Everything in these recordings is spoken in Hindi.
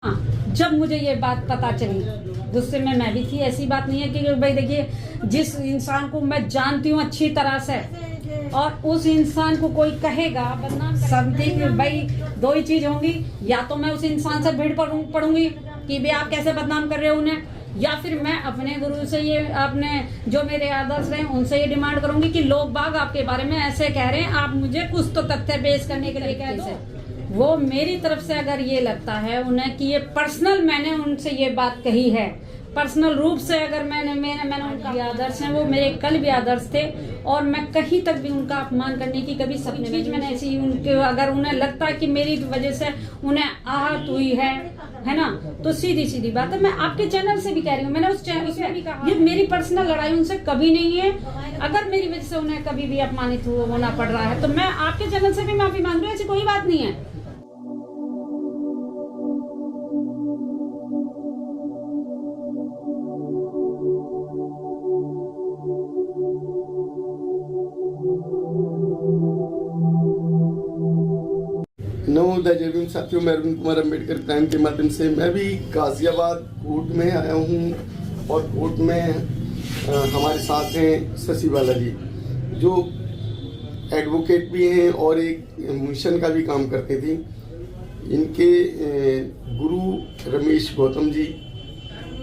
हाँ, जब मुझे ये बात पता चली गुस्से में मैं भी थी। ऐसी बात नहीं है कि भाई देखिए, जिस इंसान को मैं जानती हूँ अच्छी तरह से और उस इंसान को कोई कहेगा बदनाम समझी, भाई दो ही चीज होंगी, या तो मैं उस इंसान से भीड़ पड़ूंगी कि भाई आप कैसे बदनाम कर रहे हो उन्हें, या फिर मैं अपने गुरु से ये अपने जो मेरे आदर्श रहे उनसे ये डिमांड करूंगी कि लोग बाग आपके बारे में ऐसे कह रहे हैं, आप मुझे कुछ तो तथ्य पेश करने के लिए कह दो। वो मेरी तरफ से अगर ये लगता है उन्हें कि ये पर्सनल मैंने उनसे ये बात कही है, पर्सनल रूप से अगर मैंने उनका आदर्श है, वो मेरे कल भी आदर्श थे और मैं कहीं तक भी उनका अपमान करने की कभी सपने में मैंने ऐसी उनके, अगर उन्हें लगता है कि मेरी वजह से उन्हें आहत हुई है ना, तो सीधी बात है। मैं आपके चैनल से भी कह रही हूँ, मैंने उस चैनल उसमें भी कहा, ये मेरी पर्सनल लड़ाई उनसे कभी नहीं है। अगर मेरी वजह से उन्हें कभी भी अपमानित होना पड़ रहा है तो मैं आपके चैनल से भी माफी मांग रही हूँ, ऐसी कोई बात नहीं है। नमोदय जय भीम साथियों, मैं अरविंद कुमार अम्बेडकर क्राइम के माध्यम से मैं भी गाजियाबाद कोर्ट में आया हूँ और कोर्ट में हमारे साथ हैं शशि बालाजी जो एडवोकेट भी हैं और एक मिशन का भी काम करते थे। इनके गुरु रमेश गौतम जी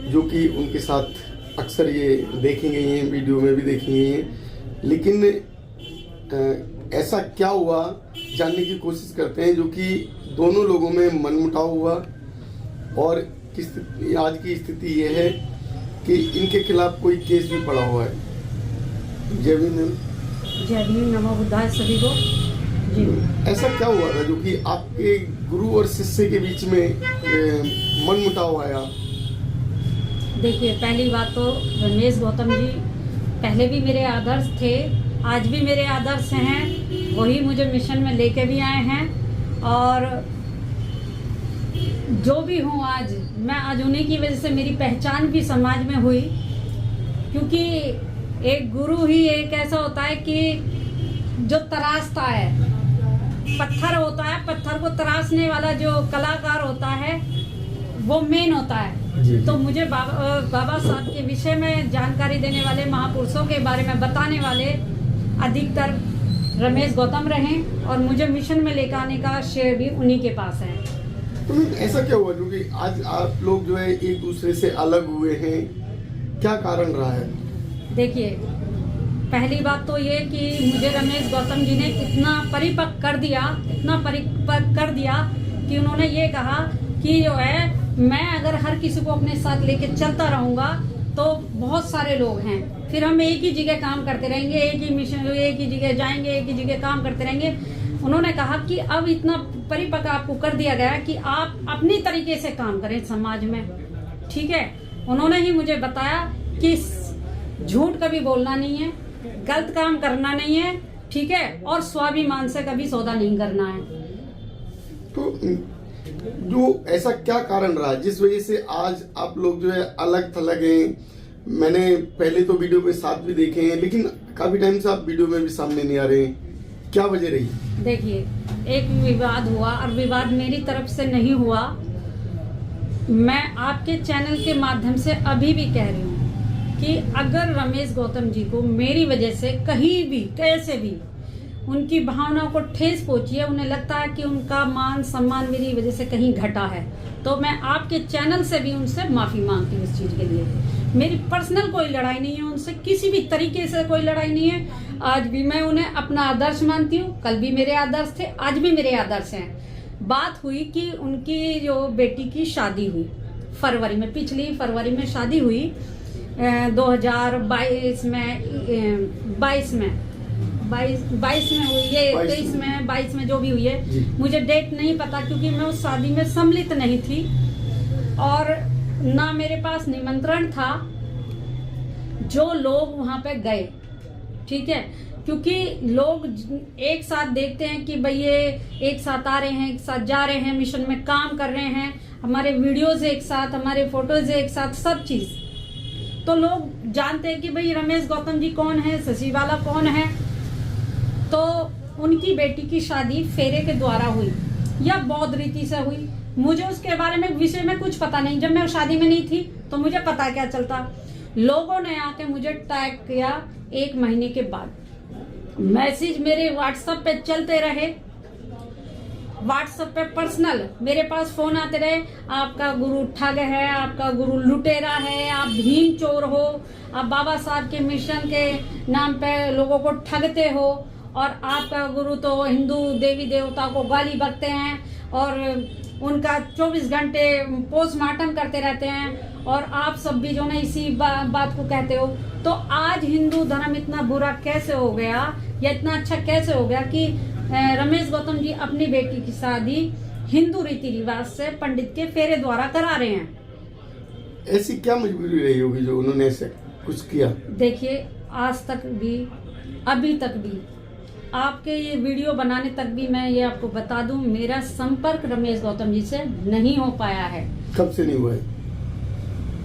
जो कि उनके साथ अक्सर ये देखी गई हैं, वीडियो में भी देखी गई हैं, लेकिन ऐसा क्या हुआ जानने की कोशिश करते हैं जो कि दोनों लोगों में मनमुटाव हुआ और आज की स्थिति यह है कि इनके खिलाफ कोई केस भी पड़ा हुआ है। जय भीम नमो बुद्धाय सभी को जी। ऐसा क्या हुआ था जो कि आपके गुरु और शिष्य के बीच में मनमुटाव आया? देखिए, पहली बात तो रमेश गौतम जी पहले भी मेरे आदर्श थे, आज भी मेरे आदर्श हैं, वही मुझे मिशन में लेके भी आए हैं और जो भी हूँ आज उन्हीं की वजह से मेरी पहचान भी समाज में हुई। क्योंकि एक गुरु ही एक ऐसा होता है कि जो तराशता है, पत्थर होता है, पत्थर को तराशने वाला जो कलाकार होता है वो मेन होता है। तो मुझे बाबा साहब के विषय में जानकारी देने वाले, महापुरुषों के बारे में बताने वाले अधिकतर रमेश गौतम रहे और मुझे मिशन में लेकर आने का श्रेय भी उन्हीं के पास है। तो ऐसा क्या हुआ क्योंकि आज आप लोग जो है एक दूसरे से अलग हुए हैं, क्या कारण रहा है? देखिए, पहली बात तो ये कि मुझे रमेश गौतम जी ने इतना परिपक्व कर दिया कि उन्होंने ये कहा कि जो है मैं अगर हर किसी को अपने साथ लेके चलता रहूंगा तो बहुत सारे लोग हैं, फिर हम एक ही जगह काम करते रहेंगे, एक ही मिशन, एक ही जगह जाएंगे, एक ही जगह काम करते रहेंगे। उन्होंने कहा कि अब इतना परिपक्व आपको कर दिया गया कि आप अपनी तरीके से काम करें समाज में, ठीक है। उन्होंने ही मुझे बताया कि झूठ कभी बोलना नहीं है, गलत काम करना नहीं है, ठीक है, और स्वाभिमान से कभी सौदा नहीं करना है। तो जो ऐसा क्या कारण रहा जिस वजह से आज आप लोग जो है अलग थलग हैं? मैंने पहले तो वीडियो में साथ भी देखे हैं, लेकिन काफी टाइम से आप वीडियो में भी सामने नहीं आ रहे हैं, क्या वजह रही? देखिए, एक विवाद हुआ और विवाद मेरी तरफ से नहीं हुआ। मैं आपके चैनल के माध्यम से अभी भी कह रही हूँ कि अगर रमेश गौतम जी को मेरी वजह से कहीं भी कैसे भी उनकी भावनाओं को ठेस पहुंची है, उन्हें लगता है कि उनका मान सम्मान मेरी वजह से कहीं घटा है, तो मैं आपके चैनल से भी उनसे माफी मांगती हूँ इस चीज के लिए। मेरी पर्सनल कोई लड़ाई नहीं है उनसे, किसी भी तरीके से कोई लड़ाई नहीं है। आज भी मैं उन्हें अपना आदर्श मानती हूँ, कल भी मेरे आदर्श थे, आज भी मेरे आदर्श हैं। बात हुई कि उनकी जो बेटी की शादी हुई फरवरी में, पिछली फरवरी में शादी हुई 2022 में, 22 में हुई है, 23 में, 22 में जो भी हुई है, मुझे डेट नहीं पता क्योंकि मैं उस शादी में सम्मिलित नहीं थी और ना मेरे पास निमंत्रण था। जो लोग वहां पे गए, ठीक है, क्योंकि लोग एक साथ देखते हैं कि भाई ये एक साथ आ रहे हैं, एक साथ जा रहे हैं, मिशन में काम कर रहे हैं, हमारे वीडियोज एक साथ, हमारे फोटोज एक साथ, सब चीज, तो लोग जानते हैं कि भाई रमेश गौतम जी कौन है, शशि बाला कौन है। तो उनकी बेटी की शादी फेरे के द्वारा हुई या बौद्ध रीति से हुई, मुझे उसके बारे में विषय में कुछ पता नहीं। जब मैं शादी में नहीं थी तो मुझे पता क्या चलता। लोगों ने आके मुझे टैग किया 1 महीने के बाद, मैसेज मेरे व्हाट्सएप पे चलते रहे, व्हाट्सएप पे पर्सनल मेरे पास फोन आते रहे, आपका गुरु ठग है, आपका गुरु लुटेरा है, आप भीम चोर हो, आप बाबा साहब के मिशन के नाम पे लोगों को ठगते हो, और आपका गुरु तो हिंदू देवी देवता को गाली बकते हैं और उनका 24 घंटे पोस्टमार्टम करते रहते हैं, और आप सब भी जो ना इसी बात को कहते हो। तो आज हिंदू धर्म इतना बुरा कैसे हो गया या इतना अच्छा कैसे हो गया कि रमेश गौतम जी अपनी बेटी की शादी हिंदू रीति रिवाज से पंडित के फेरे द्वारा करा रहे हैं। ऐसी क्या मजबूरी रही होगी जो उन्होंने ऐसे कुछ किया? देखिए, आज तक भी, अभी तक भी, आपके ये वीडियो बनाने तक भी मैं ये आपको बता दूं, मेरा संपर्क रमेश गौतम जी से नहीं हो पाया है। कब से नहीं हुआ है?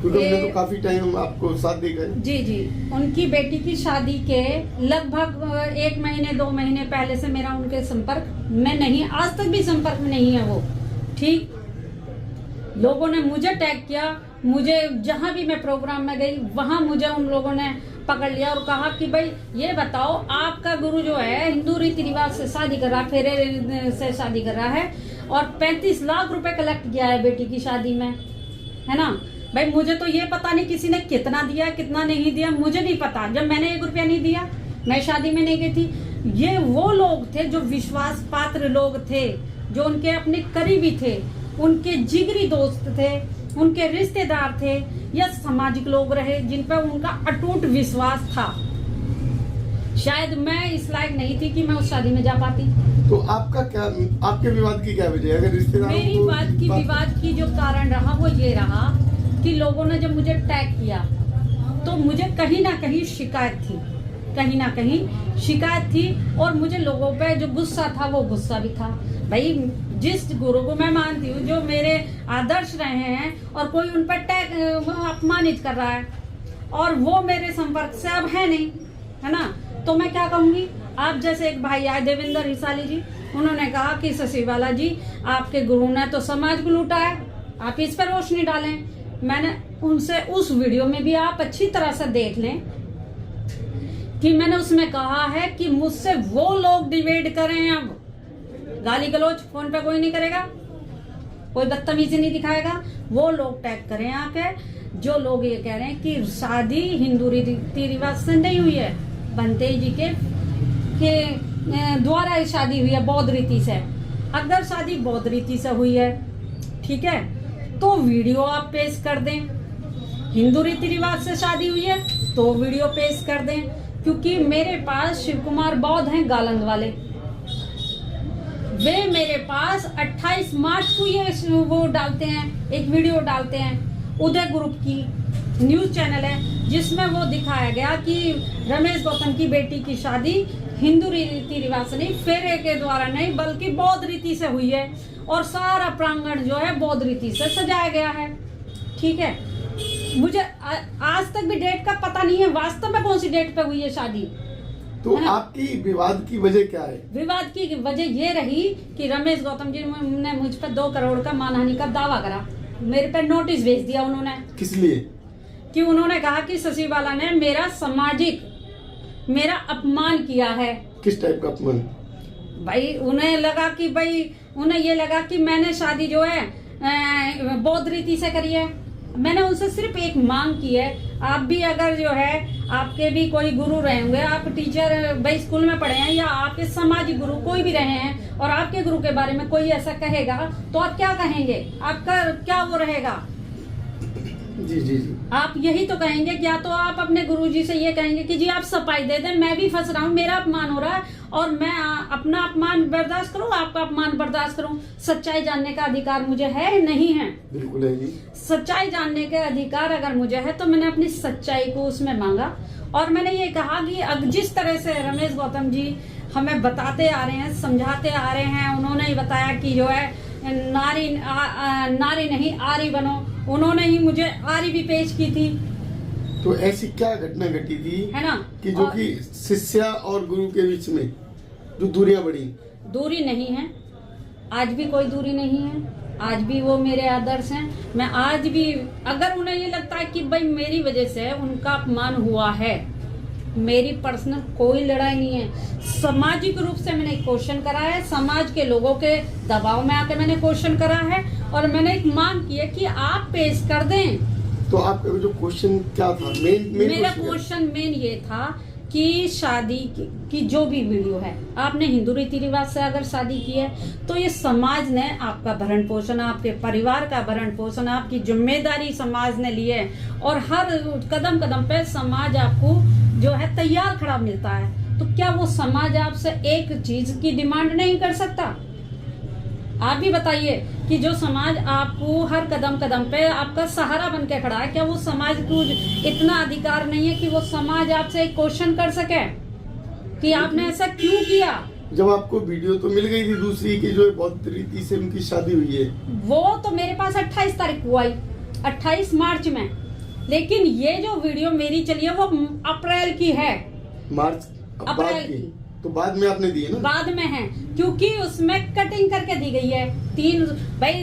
क्योंकि हमने तो काफी टाइम आपको साथ देखा है। जी जी, उनकी बेटी की शादी के लगभग 1 महीने 2 महीने पहले से मेरा उनके संपर्क में नहीं, आज तक भी संपर्क में नहीं है वो। ठीक, लोगों ने मुझे टैग किया, मुझे जहां भी मैं प्रोग्राम में गई वहां मुझे उन लोगों ने पकड़ लिया और कहा कि भाई ये बताओ, आपका गुरु जो है हिंदू रीति रिवाज से शादी कर रहा है, फेरे से शादी कर रहा है, और 35 लाख रुपए कलेक्ट किया है बेटी की शादी में, है ना। भाई मुझे तो ये पता नहीं किसी ने कितना दिया कितना नहीं दिया, मुझे नहीं पता। जब मैंने 1 रुपया नहीं दिया, मैं शादी में नहीं गई थी। ये वो लोग थे जो विश्वास पात्र लोग थे, जो उनके अपने करीबी थे, उनके जिगरी दोस्त थे, उनके रिश्तेदार थे, या सामाजिक लोग रहे जिन पर उनका अटूट विश्वास था। शायद मैं इस लायक नहीं थी कि मैं उस शादी में जा पाती। तो आपका क्या, आपके विवाद की क्या वजह है? अगर रिश्तेदार मेरी विवाद की जो कारण रहा वो ये रहा कि लोगों ने जब मुझे टैग किया तो मुझे कहीं ना कहीं शिकायत थी, कहीं ना कहीं शिकायत थी, और मुझे लोगों पे जो गुस्सा था वो गुस्सा भी था। भाई जिस गुरु को मैं मानती हूँ, जो मेरे आदर्श रहे हैं, और कोई उन पर टैग अपमानित कर रहा है और वो मेरे संपर्क से अब है नहीं, है ना, तो मैं क्या कहूंगी। आप जैसे एक भाई आए देवेंद्र हिसाली जी, उन्होंने कहा कि शशिबाला जी आपके गुरु ने तो समाज को लूटा है, आप इस पर रोशनी डालें। मैंने उनसे उस वीडियो में भी आप अच्छी तरह से देख लें कि मैंने उसमें कहा है कि मुझसे वो लोग डिबेट करें, अब गाली गलौज फोन पे कोई नहीं करेगा, कोई बदतमीजी नहीं दिखाएगा, वो लोग टैग करें आके जो लोग ये कह रहे हैं कि शादी हिंदू रीति रिवाज से नहीं हुई है, बनते जी के द्वारा शादी हुई है बौद्ध रीति से। अगर शादी बौद्ध रीति से हुई है, ठीक है, तो वीडियो आप पेश कर दें। हिंदू रीति रिवाज से शादी हुई है तो वीडियो पेश कर दें, क्योंकि मेरे पास शिव कुमार बौद्ध हैं गालंद वाले, वे मेरे पास 28 मार्च को ये वो डालते हैं, एक वीडियो डालते हैं, उदय ग्रुप की न्यूज चैनल है, जिसमें वो दिखाया गया कि रमेश गौतम की बेटी की शादी हिंदू रीति रिवाज से नहीं, फेरे के द्वारा नहीं, बल्कि बौद्ध रीति से हुई है, और सारा प्रांगण जो है बौद्ध रीति से सजाया गया है। ठीक है, मुझे आज तक भी डेट का पता नहीं है वास्तव में कौन सी डेट पे हुई है शादी। तो आपकी विवाद की वजह क्या है? विवाद की वजह ये रही कि रमेश गौतम जी ने मुझ पर 2 करोड़ का मानहानि का दावा करा, मेरे पे नोटिस भेज दिया उन्होंने। किस लिए? कि उन्होंने कहा कि शशिबाला ने मेरा अपमान किया है। किस टाइप का अपमान? भाई उन्हें ये लगा कि मैंने शादी जो है बौद्ध रीति से करी है। मैंने उनसे सिर्फ एक मांग की है, आप भी अगर जो है आपके भी कोई गुरु रहे होंगे, आप टीचर भाई स्कूल में पढ़े हैं, या आपके सामाजिक गुरु कोई भी रहे हैं, और आपके गुरु के बारे में कोई ऐसा कहेगा तो आप क्या कहेंगे? आपका क्या वो रहेगा? जी जी जी, आप यही तो कहेंगे कि या तो आप अपने गुरुजी से ये कहेंगे कि जी आप सफाई दे दें, मैं भी फंस रहा हूँ, मेरा अपमान हो रहा है, और मैं अपना अपमान बर्दाश्त करूँ, आपका अपमान बर्दाश्त करूँ। सच्चाई जानने का अधिकार मुझे है नहीं है? बिल्कुल है जी। सच्चाई जानने का अधिकार अगर मुझे है तो मैंने अपनी सच्चाई को उसमें मांगा, और मैंने ये कहा कि जिस तरह से रमेश गौतम जी हमें बताते आ रहे हैं, समझाते आ रहे हैं, उन्होंने ही बताया कि जो है नारी नहीं आरी बनो, उन्होंने ही मुझे आरी भी पेश की थी। तो ऐसी क्या घटना घटी थी, है ना, कि जो कि शिष्या और गुरु के बीच में जो दूरियां बढ़ी? दूरी नहीं है, आज भी कोई दूरी नहीं है। आज भी वो मेरे आदर्श हैं। मैं आज भी, अगर उन्हें ये लगता है कि भाई मेरी वजह से उनका अपमान हुआ है, मेरी पर्सनल कोई लड़ाई नहीं है। सामाजिक रूप से मैंने क्वेश्चन करा है, समाज के लोगों के दबाव में आके मैंने क्वेश्चन करा है, और मैंने एक मांग की है कि आप पेश कर दें। तो आपका जो क्वेश्चन क्या था? मेरा क्वेश्चन मेन ये था कि शादी की जो भी वीडियो है, आपने हिंदू रीति रिवाज से अगर शादी की है तो ये समाज ने आपका भरण पोषण, आपके परिवार का भरण पोषण, आपकी जिम्मेदारी समाज ने ली है, और हर कदम कदम पे समाज आपको जो है तैयार खड़ा मिलता है। तो क्या वो समाज आपसे एक चीज की डिमांड नहीं कर सकता? आप भी बताइए कि जो समाज आपको हर कदम कदम पे आपका सहारा बन के खड़ा है, क्या वो समाज को इतना अधिकार नहीं है कि वो समाज आपसे एक क्वेश्चन कर सके कि आपने ऐसा क्यों किया? जब आपको वीडियो तो मिल गई थी दूसरी की जो बौद्ध रीति से उनकी शादी हुई है, वो तो मेरे पास 28 तारीख को आई, 28 मार्च में। लेकिन ये जो वीडियो मेरी चली है वो अप्रैल की है, मार्च अप्रैल की। तो बाद में आपने दी है ना? बाद में है, क्योंकि उसमें कटिंग करके दी गई है।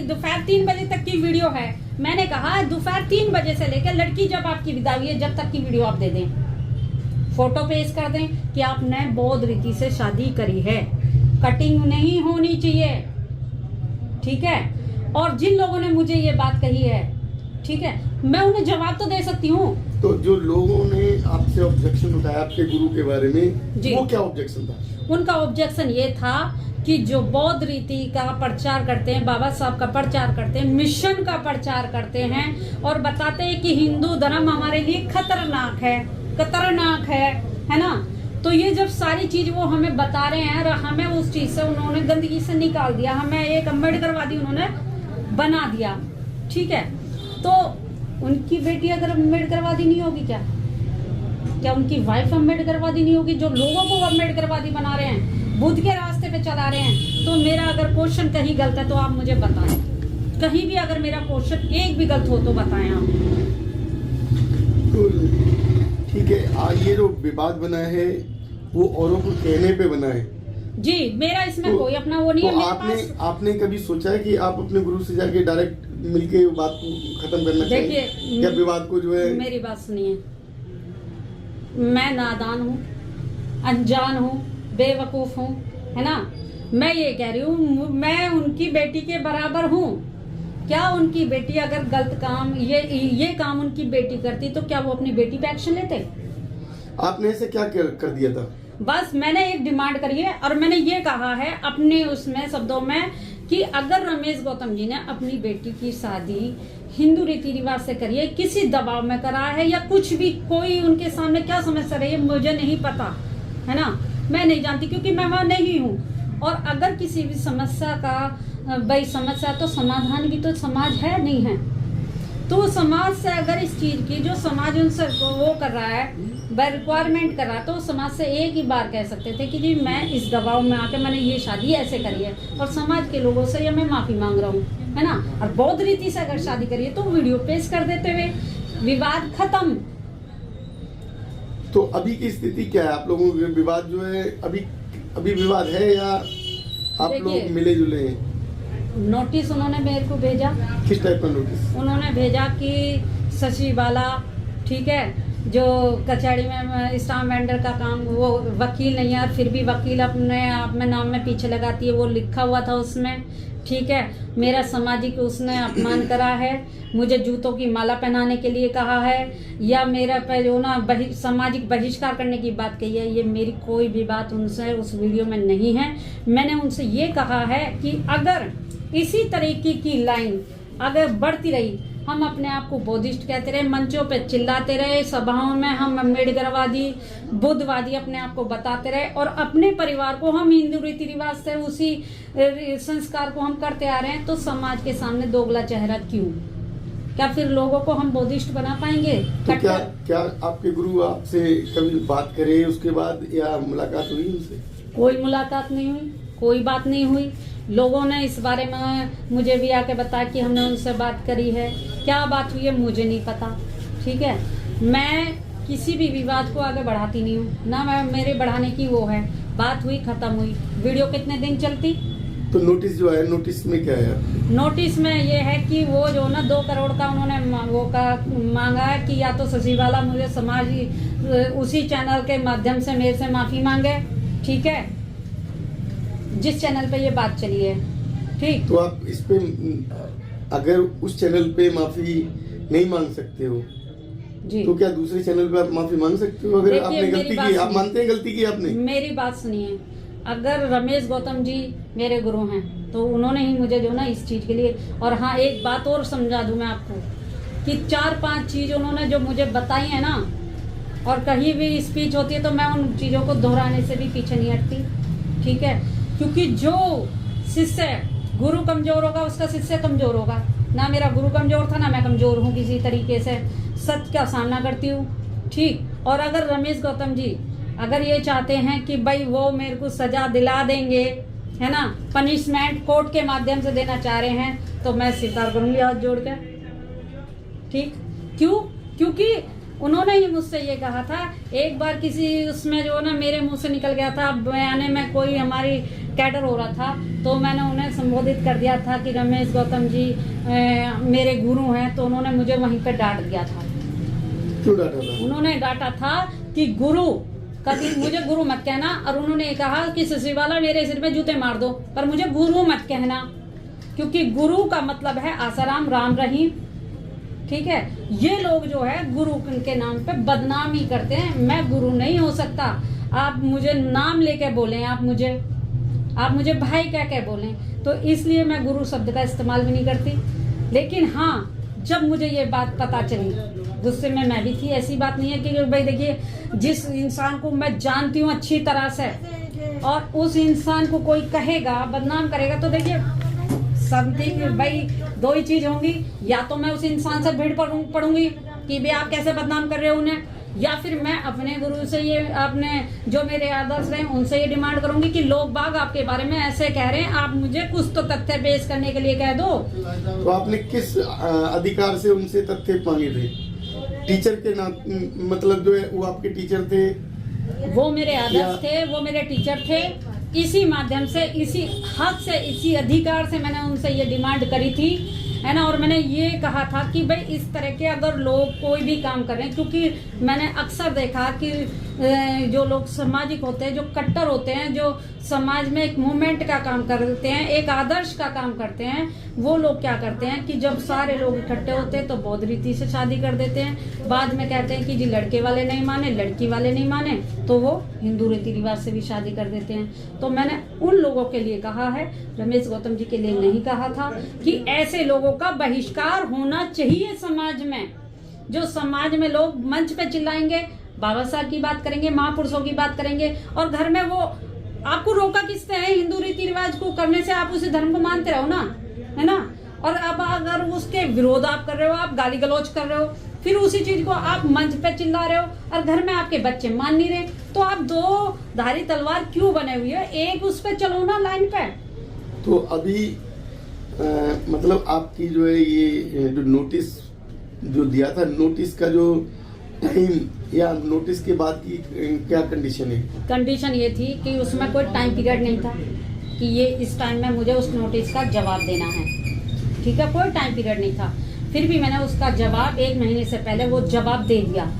दोपहर 3 बजे तक की वीडियो है। मैंने कहा दोपहर 3 बजे से लेकर लड़की जब आपकी विदा हुई है, जब तक की वीडियो आप दे दें, फोटो पेश कर दें कि आपने बौद्ध रीति से शादी करी है। कटिंग नहीं होनी चाहिए, ठीक है? और जिन लोगों ने मुझे ये बात कही है, ठीक है, मैं उन्हें जवाब तो दे सकती हूँ। तो जो लोगों ने आपसे ऑब्जेक्शन उठाया आपके गुरु के बारे में, वो क्या ऑब्जेक्शन था? उनका ऑब्जेक्शन ये था कि जो बौद्ध रीति का प्रचार करते हैं, बाबा साहब का प्रचार करते हैं, मिशन का प्रचार करते हैं, और बताते हैं कि हिंदू धर्म हमारे लिए खतरनाक है ना? तो ये जब सारी चीज वो हमें बता रहे हैं, और हमें उस चीज से उन्होंने गंदगी से निकाल दिया, हमें एक अम्बेडकरवादी उन्होंने बना दिया, ठीक है? तो उनकी बेटी अगर अम्बेडकरवादी नहीं होगी, क्या उनकी वाइफ अम्बेडकरवादी नहीं होगी? जो लोगों को अम्बेडकरवादी बना रहे हैं, बुद्ध के रास्ते पे चला रहे हैं। तो मेरा अगर क्वेश्चन कहीं गलत है तो आप मुझे बताएं, कहीं भी अगर मेरा क्वेश्चन एक भी गलत हो तो बताएं आप। तो ठीक है, ये जो विवाद बना है वो औरों को कहने पे बना है जी, मेरा इसमें कोई अपना वो नहीं है। आपने कभी सोचा है कि आप अपने गुरु से जाके डायरेक्ट मिलके बात को खत्म करना चाहिए, या विवाद को जो है? मेरी बात सुनिए, मैं नादान हूँ, अनजान हूँ, बेवकूफ हूँ, है ना? मैं ये कह रही हूँ, मैं उनकी बेटी के बराबर हूँ। क्या उनकी बेटी अगर गलत काम, ये काम उनकी बेटी करती तो क्या वो अपनी बेटी पे एक्शन लेते? आपने ऐसे क्या कर दिया था? बस मैंने एक डिमांड करी है, और मैंने ये कहा है अपने उसमें शब्दों में कि अगर रमेश गौतम जी ने अपनी बेटी की शादी हिंदू रीति रिवाज से करी है, किसी दबाव में करा है या कुछ भी, कोई उनके सामने क्या समस्या रही है मुझे नहीं पता, है ना? मैं नहीं जानती, क्योंकि मैं वहां नहीं हूँ। और अगर किसी भी समस्या का भाई समस्या तो समाधान भी तो समाज है, नहीं है? तो समाज से अगर इस चीज की जो समाज उनसे वो कर रहा है, रिक्वायरमेंट कर रहा है, तो समाज से एक ही बार कह सकते थे कि जी मैं इस दबाव में आके मैंने ये शादी ऐसे करी है, और समाज के लोगों से ये मैं माफी मांग रहा हूँ, है ना? और बौद्ध रीति से अगर शादी करी है तो वीडियो पेश कर देते हुए विवाद खत्म। तो अभी की स्थिति क्या है? आप लोगों के विवाद जो है अभी विवाद है, या आप लोग मिले जुले हैं? नोटिस उन्होंने मेरे को भेजा। किस टाइप का नोटिस? उन्होंने भेजा कि सचिवाला, ठीक है, जो कचहरी में स्टाम्प वेंडर का काम, वो वकील नहीं है, फिर भी वकील अपने आप में नाम में पीछे लगाती है, वो लिखा हुआ था उसमें, ठीक है? मेरा सामाजिक उसने अपमान करा है, मुझे जूतों की माला पहनाने के लिए कहा है, या मेरा पे जो ना सामाजिक बहिष्कार करने की बात कही है। ये मेरी कोई भी बात उनसे उस वीडियो में नहीं है। मैंने उनसे ये कहा है कि अगर इसी तरीके की लाइन अगर बढ़ती रही, हम अपने आप को बौद्धिस्ट कहते रहे, मंचों पे चिल्लाते रहे, सभाओं में हम अम्बेडकरवादी, बुद्धवादी अपने आप को बताते रहे, और अपने परिवार को हम हिंदू रीति रिवाज से उसी संस्कार को हम करते आ रहे हैं, तो समाज के सामने दोगला चेहरा क्यों? क्या फिर लोगों को हम बौद्धिस्ट बना पाएंगे? तो क्या आपके गुरु आपसे कभी बात करे उसके बाद, या मुलाकात हुई उनसे? कोई मुलाकात नहीं हुई, कोई बात नहीं हुई। लोगों ने इस बारे में मुझे भी आके बताया कि हमने उनसे बात करी है, क्या बात हुई है मुझे नहीं पता, ठीक है? मैं किसी भी विवाद को आगे बढ़ाती नहीं हूँ, ना मैं मेरे बढ़ाने की वो है। बात हुई, खत्म हुई। वीडियो कितने दिन चलती? तो नोटिस जो है, नोटिस में क्या है? नोटिस में ये है कि वो जो ना 2 करोड़ का उन्होंने मांगा है कि या तो सचिवालय मुझे समाज उसी चैनल के माध्यम से मेरे से माफी मांगे, ठीक है, जिस चैनल पे ये बात चली है, ठीक। तो आप इस पे अगर उस चैनल पे माफी नहीं मांग सकते हो जी, तो क्या दूसरे चैनल पे आप माफी मांग सकते हो? अगर देखिए, आपने मेरी गलती बात की, आप सुनिए। मानते हैं गलती की आपने? मेरी बात सुनिए, अगर रमेश गौतम जी मेरे गुरु हैं तो उन्होंने ही मुझे जो ना इस चीज के लिए, और हाँ एक बात और समझा दूं मैं आपको कि 4-5 चीज उन्होंने जो मुझे बताई है ना, और कहीं भी स्पीच होती है तो मैं उन चीजों को दोहराने से भी पीछे नहीं हटती, ठीक है, क्योंकि जो शिष्य, गुरु कमजोर होगा उसका शिष्य कमजोर होगा। ना मेरा गुरु कमजोर था, ना मैं कमजोर हूँ किसी तरीके से, सत्य का सामना करती हूँ, ठीक। और अगर रमेश गौतम जी अगर ये चाहते हैं कि भाई वो मेरे को सजा दिला देंगे, है ना, पनिशमेंट कोर्ट के माध्यम से देना चाह रहे हैं, तो मैं स्वीकार करूंगी हाथ जोड़ के, ठीक। क्यों? क्योंकि उन्होंने ही मुझसे ये कहा था, एक बार किसी उसमें जो ना मेरे मुंह से निकल गया था बयाने में, कोई हमारी कैडर हो रहा था तो मैंने उन्हें संबोधित कर दिया था कि रमेश गौतम जी मेरे गुरु हैं, तो उन्होंने मुझे वहीं पे डांट दिया था। क्यों डांटा था? उन्होंने डांटा था कि गुरु कभी मुझे गुरु मत कहना, और उन्होंने कहा कि सचिवालय मेरे सिर में जूते मार दो पर मुझे गुरु मत कहना, क्योंकि गुरु का मतलब है आसाराम राम रहीम, ठीक है। ये लोग जो है गुरु के नाम पे बदनामी करते हैं, मैं गुरु नहीं हो सकता। आप मुझे नाम लेके बोलें, आप मुझे भाई कह के बोलें, तो इसलिए मैं गुरु शब्द का इस्तेमाल भी नहीं करती। लेकिन हाँ, जब मुझे ये बात पता चली, गुस्से में मैं भी थी, ऐसी बात नहीं है कि भाई देखिए, जिस इंसान को मैं जानती हूँ अच्छी तरह से और उस इंसान को कोई कहेगा, बदनाम करेगा, तो देखिए समथिंग भाई 2 ही चीज होंगी, या तो मैं उस इंसान से भीड़ पड़ूंगी कि भाई आप कैसे बदनाम कर रहे हो उन्हें, या फिर मैं अपने गुरु से ये अपने जो मेरे आदर्श रहे उनसे ये डिमांड करूंगी कि लोग बाग आपके बारे में ऐसे कह रहे हैं, आप मुझे कुछ तो तथ्य पेश करने के लिए कह दो। तो आपने किस अधिकार से उनसे तथ्य मांगे थे? टीचर के नाम, मतलब जो है वो आपके टीचर थे? वो मेरे आदर्श थे, वो मेरे टीचर थे। इसी माध्यम से, इसी हक से, इसी अधिकार से मैंने उनसे ये डिमांड करी थी, है ना। और मैंने ये कहा था कि भाई इस तरह के अगर लोग कोई भी काम कर रहे हैं, क्योंकि मैंने अक्सर देखा कि जो लोग सामाजिक होते हैं, जो कट्टर होते हैं, जो समाज में एक मूवमेंट का काम करते हैं, एक आदर्श का काम करते हैं, वो लोग क्या करते हैं कि जब सारे लोग इकट्ठे होते हैं तो बौद्ध रीति से शादी कर देते हैं। बाद में कहते हैं कि जी लड़के वाले नहीं माने, लड़की वाले नहीं माने, तो वो हिंदू रीति रिवाज से भी शादी कर देते हैं। तो मैंने उन लोगों के लिए कहा है, रमेश गौतम जी के लिए नहीं कहा था, कि ऐसे लोगों का बहिष्कार होना चाहिए समाज में। जो समाज में लोग मंच पे चिल्लाएंगे, बाबा साहब की बात करेंगे, महापुरुषों की बात करेंगे, और घर में वो आपको रोका किससे है हिंदू रीति रिवाज को करने से? आप उसी धर्म को मानते रहो ना, है ना। और अब अगर उसके विरोध आप कर रहे हो, आप गाली गलौज कर रहे हो, फिर उसी चीज को आप मंच पे चिल्ला रहे हो, और घर में आपके बच्चे मान नहीं रहे, तो आप 2 धारी तलवार क्यों बने हुई है? एक उस पे चलो ना, लाइन पे। तो अभी मतलब आपकी जो है ये जो नोटिस जो दिया था, नोटिस का जो टाइम या नोटिस के बाद की क्या कंडीशन है? कंडीशन ये थी कि उसमें कोई टाइम पीरियड नहीं था कि ये इस टाइम में मुझे उस नोटिस का जवाब देना है, ठीक है, कोई टाइम पीरियड नहीं था। फिर भी मैंने उसका जवाब 1 महीने से पहले वो जवाब दे दिया,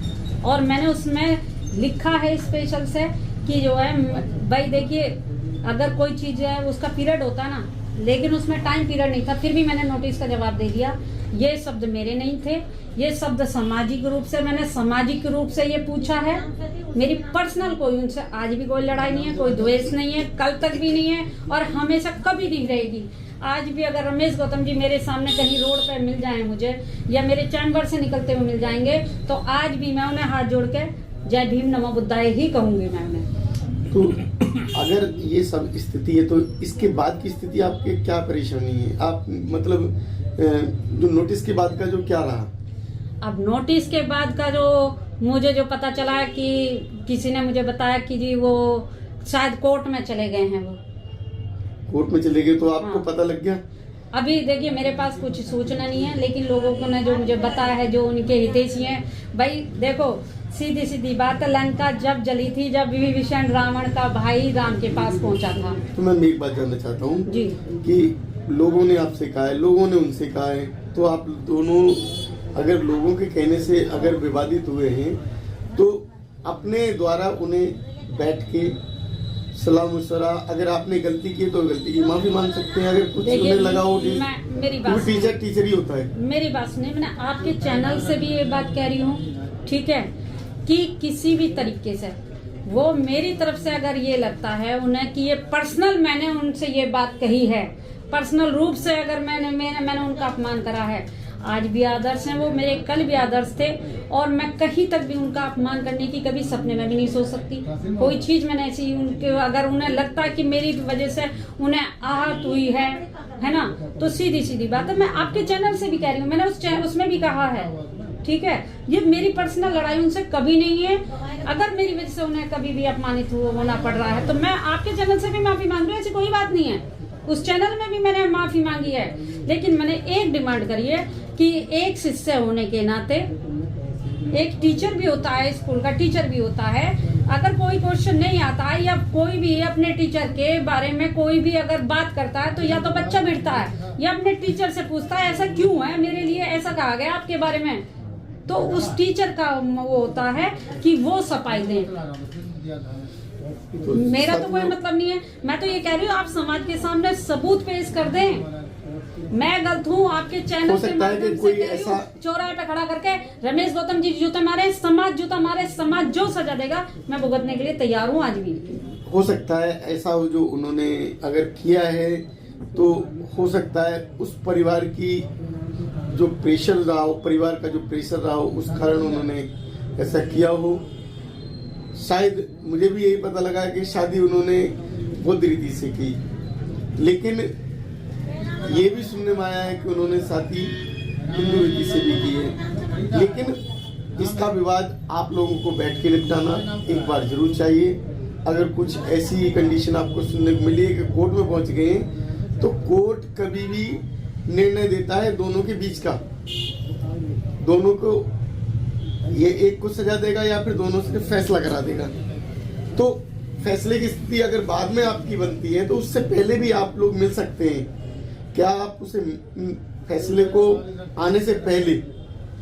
और मैंने उसमें लिखा है स्पेशल से कि जो है भाई देखिए, अगर कोई चीज है उसका पीरियड होता ना, लेकिन उसमें टाइम पीरियड नहीं था, फिर भी मैंने नोटिस का जवाब दे दिया। ये शब्द मेरे नहीं थे, ये शब्द सामाजिक रूप से, मैंने सामाजिक रूप से ये पूछा है। मेरी पर्सनल कोई उनसे आज भी कोई लड़ाई नहीं है, कोई द्वेष नहीं है, कल तक भी नहीं है, और हमेशा कभी नहीं रहेगी। आज भी अगर रमेश गौतम जी मेरे सामने कहीं रोड पे मिल जाए मुझे, या मेरे चैम्बर से निकलते हुए मिल जाएंगे, तो आज भी मैं उन्हें हाथ जोड़ के जय भीम नमो बुद्धाय ही कहूंगी मैं उन्हें। तो अगर ये सब स्थिति है, तो इसके बाद की स्थिति आपके क्या परेशानी है? आप मतलब जो नोटिस के बाद का जो क्या रहा? अब नोटिस के बाद का जो मुझे जो पता चला है कि किसी ने मुझे बताया कि जी वो शायद कोर्ट में चले गए हैं। वो कोर्ट में चले गए, तो आपको हाँ। पता लग गया? अभी देखिए मेरे पास कुछ सूचना नहीं है, लेकिन लोगों को ने जो मुझे बताया है, जो उनके हितैषी हैं, भाई देखो सीधी सीधी बात है, लंका जब जली थी, जब विभीषण रावण का भाई राम के पास पहुंचा था। तो मैं एक बात जानना चाहता हूँ जी कि लोगों ने आपसे कहा है, लोगों ने उनसे कहा है, तो आप दोनों अगर लोगों के कहने से अगर विवादित हुए हैं तो अपने द्वारा उन्हें बैठ के सलाह मशवरा, अगर आपने गलती की तो गलती की माफी मांग सकते हैं। अगर कुछ देखिए, उन्हें लगा हो मेरी बात टीचर ही होता है। मेरी बात सुनिए, मैं आपके चैनल से भी ये बात कह रही हूँ, ठीक है, कि किसी भी तरीके से वो मेरी तरफ से अगर ये लगता है उन्हें कि ये पर्सनल मैंने उनसे ये बात कही है, पर्सनल रूप से अगर मैंने उनका अपमान करा है, आज भी आदर्श हैं वो मेरे, कल भी आदर्श थे, और मैं कहीं तक भी उनका अपमान करने की कभी सपने में भी नहीं सोच सकती। कोई चीज मैंने ऐसी उनके, अगर उन्हें लगता है कि मेरी वजह से उन्हें आहत हुई है ना, तो सीधी सीधी बात है, मैं आपके चैनल से भी कह रही हूँ, मैंने उसमें भी कहा है, ठीक है, ये मेरी पर्सनल लड़ाई उनसे कभी नहीं है। अगर मेरी वजह से उन्हें कभी भी अपमानित होना पड़ रहा है तो मैं आपके चैनल से भी माफी मांग रही हूँ, ऐसी कोई बात नहीं है। उस चैनल में भी मैंने माफी मांगी है, लेकिन मैंने एक डिमांड करी है कि एक शिष्य होने के नाते, एक टीचर भी होता है, स्कूल का टीचर भी होता है, अगर कोई क्वेश्चन नहीं आता है या कोई भी अपने टीचर के बारे में कोई भी अगर बात करता है तो या तो बच्चा भिड़ता है या अपने टीचर से पूछता है ऐसा क्यों है, मेरे लिए ऐसा कहा गया आपके बारे में, तो उस टीचर का वो होता है कि वो सफाई दें। तो मेरा तो कोई मतलब नहीं है, मैं तो ये कह रही हूँ आप समाज के सामने सबूत पेश कर दें। मैं गलत हूँ, आपके चैनल के माध्यम से कह रही हूँ, चौराहे पे खड़ा करके रमेश गौतम जी जूते मारे, समाज जूता मारे, समाज जो सजा देगा मैं भुगतने के लिए तैयार हूँ आज भी। हो सकता है ऐसा हो जो उन्होंने अगर किया है, तो हो सकता है उस परिवार की जो प्रेशर रहा हो, परिवार का जो प्रेशर रहा हो, उस कारण उन्होंने ऐसा किया हो। शायद मुझे भी यही पता लगा कि शादी उन्होंने बौद्ध रीति से की, लेकिन ये भी सुनने में आया है कि उन्होंने शादी हिंदू रीति से भी की है। लेकिन इसका विवाद आप लोगों को बैठ के निपटाना एक बार जरूर चाहिए। अगर कुछ ऐसी कंडीशन आपको सुनने को मिली है कि कोर्ट में पहुंच गए हैं, तो कोर्ट कभी भी निर्णय देता है दोनों के बीच का, दोनों को ये एक को सजा देगा या फिर दोनों से फैसला करा देगा। तो फैसले की स्थिति अगर बाद में आपकी बनती है तो उससे पहले भी आप लोग मिल सकते हैं। क्या आप उसे फैसले को आने से पहले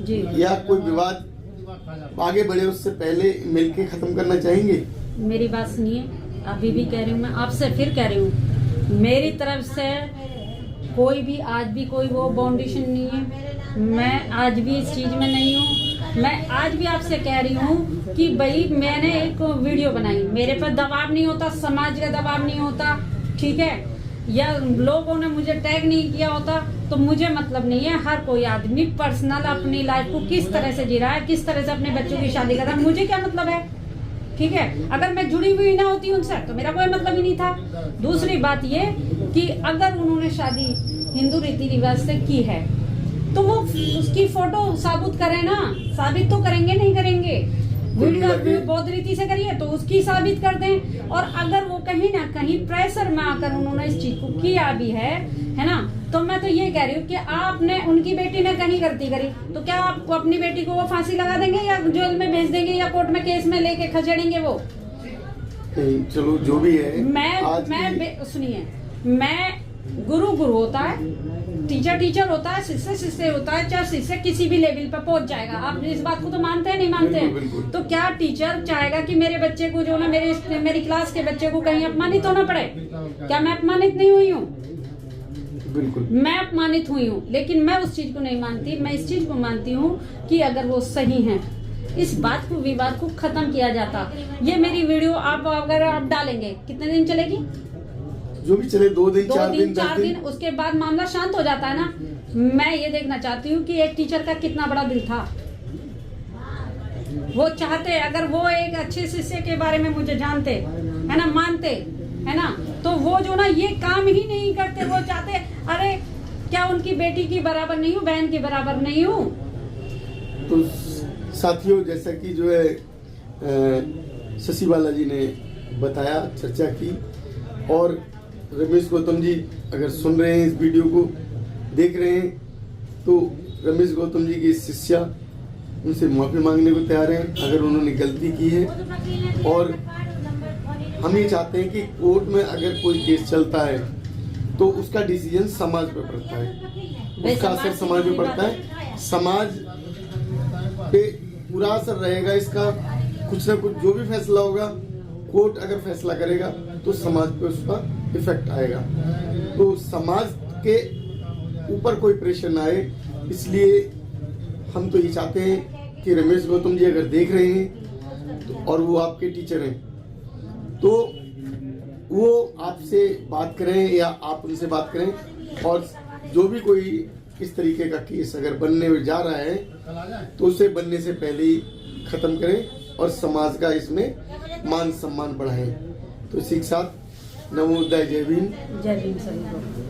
जी, या कोई विवाद आगे बढ़े उससे पहले मिलके खत्म करना चाहेंगे? मेरी बात सुनिए, अभी भी कह रही हूँ, मैं आपसे फिर कह रही हूँ, मेरी तरफ से कोई भी आज भी कोई वो बाउंडेशन नहीं है। मैं आज भी इस चीज में नहीं हूँ। मैं आज भी आपसे कह रही हूँ कि भाई मैंने एक वीडियो बनाई, मेरे पर दबाव नहीं होता, समाज का दबाव नहीं होता, ठीक है, या लोगों ने मुझे टैग नहीं किया होता तो मुझे मतलब नहीं है। हर कोई आदमी पर्सनल अपनी लाइफ को किस तरह से जी रहा है, किस तरह से अपने बच्चों की शादी कर रहा है, मुझे क्या मतलब है, ठीक है। अगर मैं जुड़ी हुई ना होती उनसे तो मेरा कोई मतलब ही नहीं था। दूसरी बात ये कि अगर उन्होंने शादी हिंदू रीति रिवाज से की है तो वो उसकी फोटो साबित करें ना, साबित तो करेंगे नहीं करेंगे, वीडियो बौद्ध रीति से करिए तो उसकी साबित कर दें। और अगर वो कहीं ना कहीं प्रेशर में आकर उन्होंने इस चीज को किया भी है ना, तो मैं तो ये कह रही हूँ कि आपने, उनकी बेटी ने कहीं गलती करी तो क्या आप अपनी बेटी को वो फांसी लगा देंगे या जेल में भेज देंगे या कोर्ट में केस में लेके खसेड़ेंगे वो? चलो जो भी है, मैं सुनिए, मैं गुरु होता है, टीचर होता है, शिष्य होता है, चाहे शिष्य किसी भी लेवल पर पहुंच जाएगा। आप इस बात को तो मानते हैं नहीं मानते हैं? तो क्या टीचर चाहेगा कि मेरे बच्चे को जो ना मेरी क्लास के बच्चे को कहीं अपमानित होना पड़े? क्या मैं अपमानित नहीं हुई हूँ? बिल्कुल मैं अपमानित हुई हूँ, लेकिन मैं उस चीज को नहीं मानती। मैं इस चीज को मानती हूँ कि अगर वो सही है, इस बात को, विवाद को खत्म किया जाता। ये मेरी वीडियो अगर आप डालेंगे कितने दिन चलेगी? जो भी चले, 2 दिन 4 दिन 4 दिन, उसके बाद मामला शांत हो जाता है ना। मैं ये देखना चाहती हूँ कि एक टीचर का कितना बड़ा दिल था। वो चाहते, अगर वो एक अच्छे शिष्य के बारे में मुझे जानते है ना, मानते है ना, तो वो जो ना ये काम ही नहीं करते। वो चाहते, अरे क्या उनकी बेटी की बराबर नहीं हूँ, बहन की बराबर नहीं हूँ? तो साथियों, जैसा कि जो है शशि बालाजी ने बताया, चर्चा की, और रमेश गौतम जी अगर सुन रहे हैं, इस वीडियो को देख रहे हैं, तो रमेश गौतम जी की शिष्या उनसे माफ़ी मांगने को तैयार हैं अगर उन्होंने गलती की है। और हम ये चाहते हैं कि कोर्ट में अगर कोई केस चलता है तो उसका डिसीजन समाज पे पड़ता है, उसका असर समाज पे पड़ता है, समाज पे पूरा असर रहेगा इसका। कुछ ना कुछ जो भी फैसला होगा, कोर्ट अगर फैसला करेगा तो समाज पे उसका इफेक्ट आएगा। तो समाज के ऊपर कोई प्रेशर ना आए, इसलिए हम तो ये चाहते हैं कि रमेश गौतम जी अगर देख रहे हैं तो, और वो आपके टीचर हैं, तो वो आपसे बात करें या आप उनसे बात करें, और जो भी कोई इस तरीके का केस अगर बनने में जा रहा है तो उसे बनने से पहले ही खत्म करें और समाज का इसमें मान सम्मान बढ़ाएं। तो इसी के साथ नमो बुद्धाय, जय भीम। जय भीम सभी को।